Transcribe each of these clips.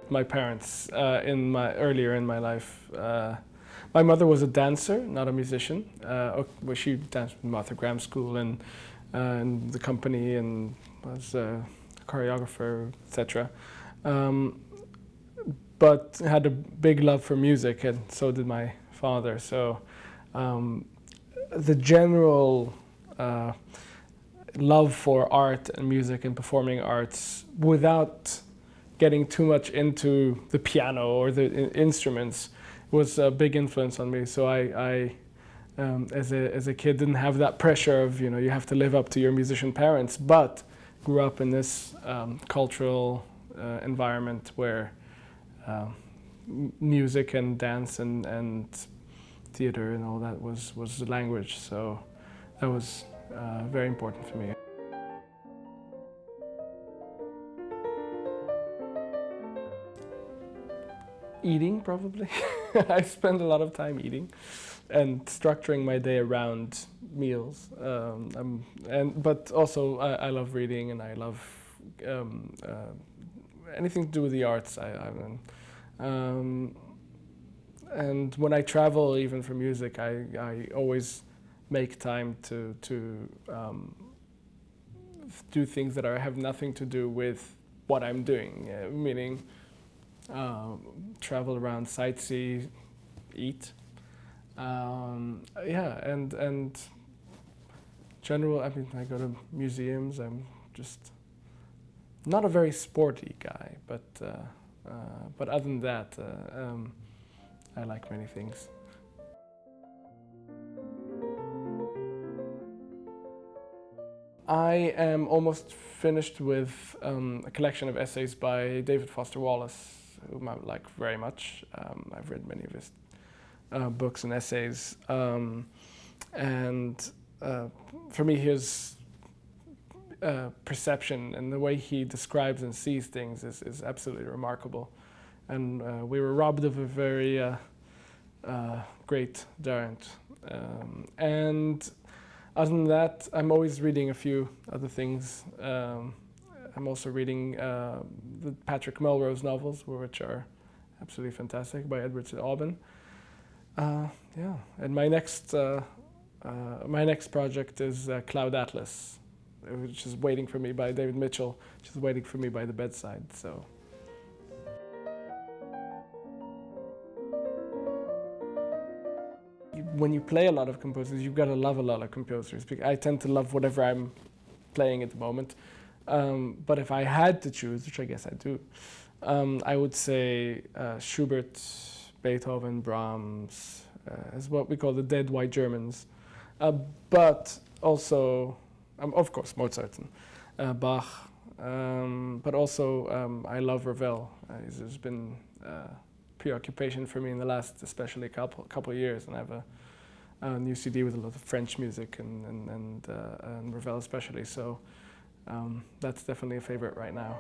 My parents, earlier in my life, my mother was a dancer, not a musician. Well, she danced in Martha Graham School and in the company and was a choreographer, etc. But had a big love for music, and so did my father. So the general love for art and music and performing arts, without getting too much into the piano or the instruments, was a big influence on me. So I as a kid, didn't have that pressure of, you have to live up to your musician parents, but grew up in this cultural environment where music and dance and theater and all that was the language. So that was very important for me. Eating, probably. I spend a lot of time eating and structuring my day around meals. But also I love reading, and I love anything to do with the arts. And when I travel, even for music, I always make time to do things that have nothing to do with what I'm doing, meaning travel around, sightsee, eat. Yeah, and general, I mean, I go to museums. I'm just not a very sporty guy, but other than that, I like many things. I am almost finished with a collection of essays by David Foster Wallace, whom I like very much. I've read many of his books and essays, and for me, his perception and the way he describes and sees things is absolutely remarkable. And we were robbed of a very great Darrant. And other than that, I'm always reading a few other things. I'm also reading the Patrick Melrose novels, which are absolutely fantastic, by Edward St. Aubyn. Yeah, and my next project is Cloud Atlas, which is waiting for me by David Mitchell, which is waiting for me by the bedside. So. When you play a lot of composers, you've got to love a lot of composers. I tend to love whatever I'm playing at the moment. But if I had to choose, which I guess I do, I would say Schubert, Beethoven, Brahms, is what we call the dead white Germans. But also, of course, Mozart and Bach. But also, I love Ravel. There's been preoccupation for me in the last, especially couple of years, and I have a new CD with a lot of French music and Ravel especially. So that's definitely a favorite right now.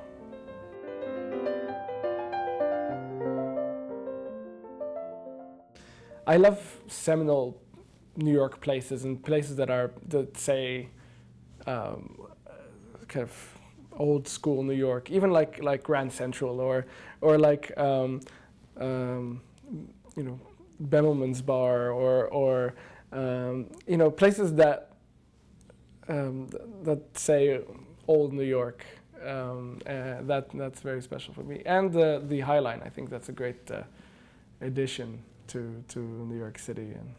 I love seminal New York places and places that say kind of old school New York, even like Grand Central or like Bemelman's Bar or places that say old New York. That's very special for me. And the High Line, I think that's a great addition to New York City. And